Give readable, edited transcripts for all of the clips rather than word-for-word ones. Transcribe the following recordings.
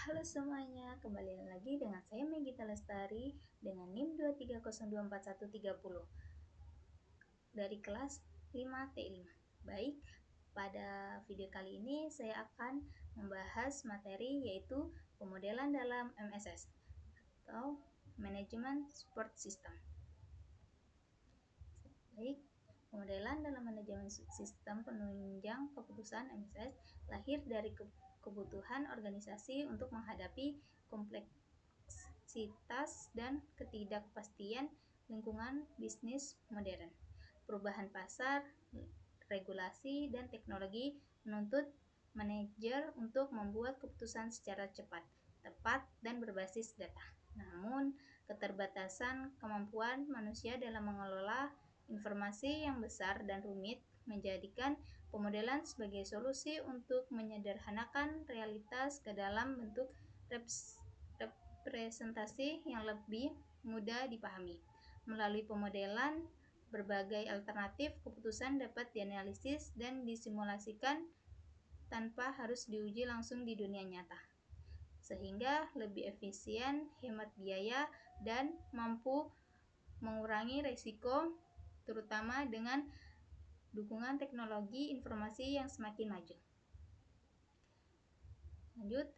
Halo semuanya, kembali lagi dengan saya Megita Lestari dengan NIM 230241130 dari kelas 5T5. Baik, pada video kali ini saya akan membahas materi yaitu pemodelan dalam MSS atau Management Support System. Baik, pemodelan dalam manajemen sistem penunjang keputusan MSS lahir dari kebutuhan organisasi untuk menghadapi kompleksitas dan ketidakpastian lingkungan bisnis modern. Perubahan pasar, regulasi, dan teknologi menuntut manajer untuk membuat keputusan secara cepat, tepat, dan berbasis data. Namun, keterbatasan kemampuan manusia dalam mengelola informasi yang besar dan rumit menjadikan pemodelan sebagai solusi untuk menyederhanakan realitas ke dalam bentuk representasi yang lebih mudah dipahami. Melalui pemodelan, berbagai alternatif keputusan dapat dianalisis dan disimulasikan tanpa harus diuji langsung di dunia nyata, sehingga lebih efisien, hemat biaya, dan mampu mengurangi risiko, terutama dengan dukungan teknologi informasi yang semakin maju. Lanjut,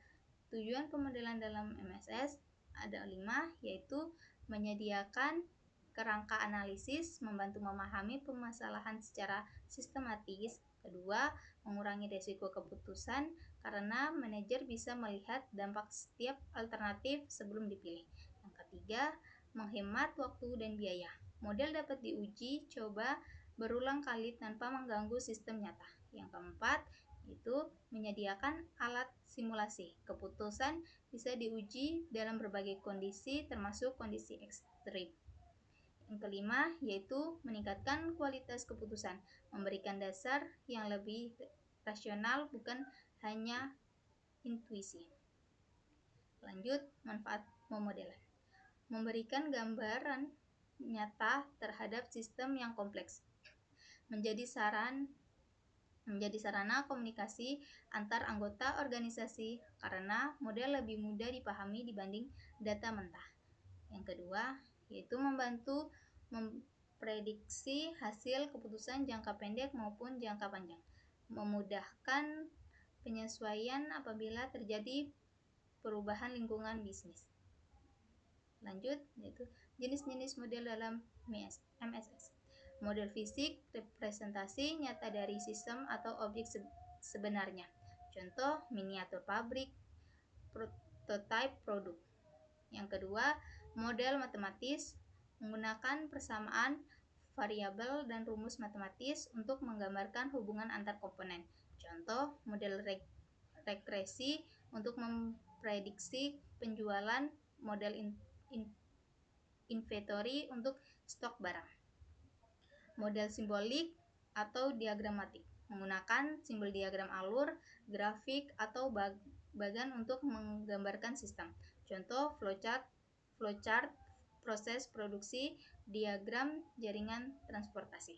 tujuan pemodelan dalam MSS ada 5, yaitu menyediakan kerangka analisis, membantu memahami permasalahan secara sistematis. Kedua, mengurangi risiko keputusan karena manajer bisa melihat dampak setiap alternatif sebelum dipilih. Yang ketiga, menghemat waktu dan biaya. Model dapat diuji coba berulang kali tanpa mengganggu sistem nyata. Yang keempat, yaitu menyediakan alat simulasi. Keputusan bisa diuji dalam berbagai kondisi termasuk kondisi ekstrim. Yang kelima, yaitu meningkatkan kualitas keputusan, memberikan dasar yang lebih rasional bukan hanya intuisi. Lanjut, manfaat pemodelan. Memberikan gambaran nyata terhadap sistem yang kompleks. Menjadi sarana komunikasi antar anggota organisasi karena model lebih mudah dipahami dibanding data mentah. Yang kedua, yaitu membantu memprediksi hasil keputusan jangka pendek maupun jangka panjang, memudahkan penyesuaian apabila terjadi perubahan lingkungan bisnis. Lanjut, yaitu jenis-jenis model dalam MSS. Model fisik, representasi nyata dari sistem atau objek sebenarnya. Contoh, miniatur pabrik, prototipe produk. Yang kedua, model matematis, menggunakan persamaan variabel dan rumus matematis untuk menggambarkan hubungan antar komponen. Contoh, model regresi untuk memprediksi penjualan, model inventory untuk stok barang. Model simbolik atau diagramatik, menggunakan simbol diagram alur, grafik, atau bagan untuk menggambarkan sistem. Contoh, flowchart, proses produksi, diagram jaringan transportasi.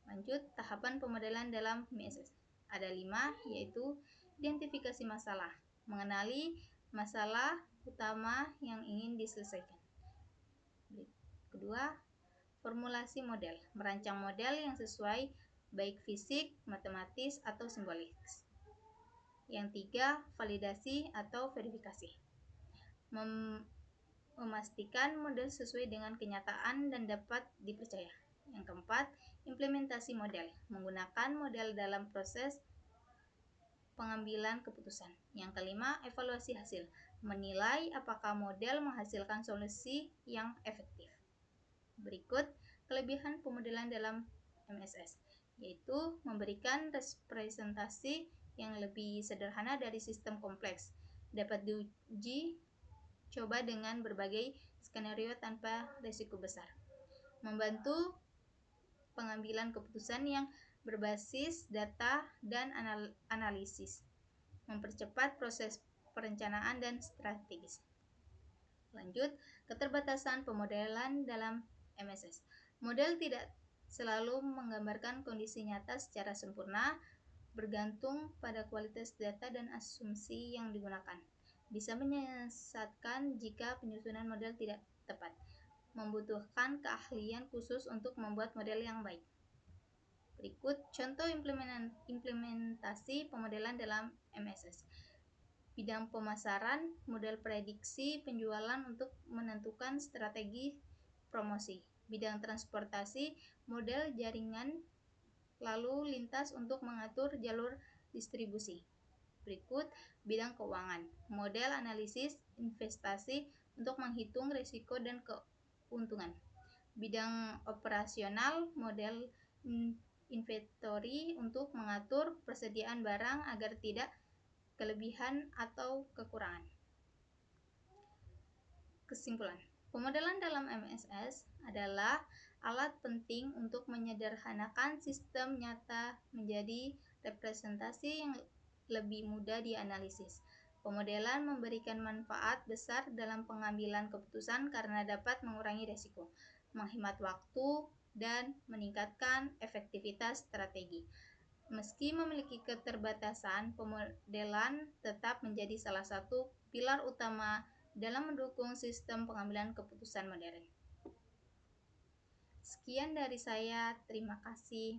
Lanjut, tahapan pemodelan dalam MSS. Ada 5, yaitu identifikasi masalah, mengenali masalah utama yang ingin diselesaikan. Kedua, formulasi model, merancang model yang sesuai baik fisik, matematis, atau simbolis. Yang tiga, validasi atau verifikasi, memastikan model sesuai dengan kenyataan dan dapat dipercaya. Yang keempat, implementasi model, menggunakan model dalam proses pengambilan keputusan. Yang kelima, evaluasi hasil, menilai apakah model menghasilkan solusi yang efektif. Berikut kelebihan pemodelan dalam MSS, yaitu memberikan representasi yang lebih sederhana dari sistem kompleks, dapat diuji coba dengan berbagai skenario tanpa risiko besar, membantu pengambilan keputusan yang berbasis data dan analisis, mempercepat proses perencanaan dan strategis. Lanjut, keterbatasan pemodelan dalam MSS. Model tidak selalu menggambarkan kondisi nyata secara sempurna. bergantung pada kualitas data dan asumsi yang digunakan. Bisa menyesatkan jika penyusunan model tidak tepat, membutuhkan keahlian khusus untuk membuat model yang baik. Berikut contoh implementasi pemodelan dalam MSS. Bidang pemasaran, model prediksi penjualan untuk menentukan strategi promosi. Bidang transportasi, model jaringan lalu lintas untuk mengatur jalur distribusi. Berikut bidang keuangan, model analisis investasi untuk menghitung risiko dan keuntungan. Bidang operasional, model inventory untuk mengatur persediaan barang agar tidak kelebihan atau kekurangan. Kesimpulan, pemodelan dalam MSS adalah alat penting untuk menyederhanakan sistem nyata menjadi representasi yang lebih mudah dianalisis. Pemodelan memberikan manfaat besar dalam pengambilan keputusan karena dapat mengurangi risiko, menghemat waktu, dan meningkatkan efektivitas strategi. Meski memiliki keterbatasan, pemodelan tetap menjadi salah satu pilar utama dalam mendukung sistem pengambilan keputusan modern. Sekian dari saya, terima kasih.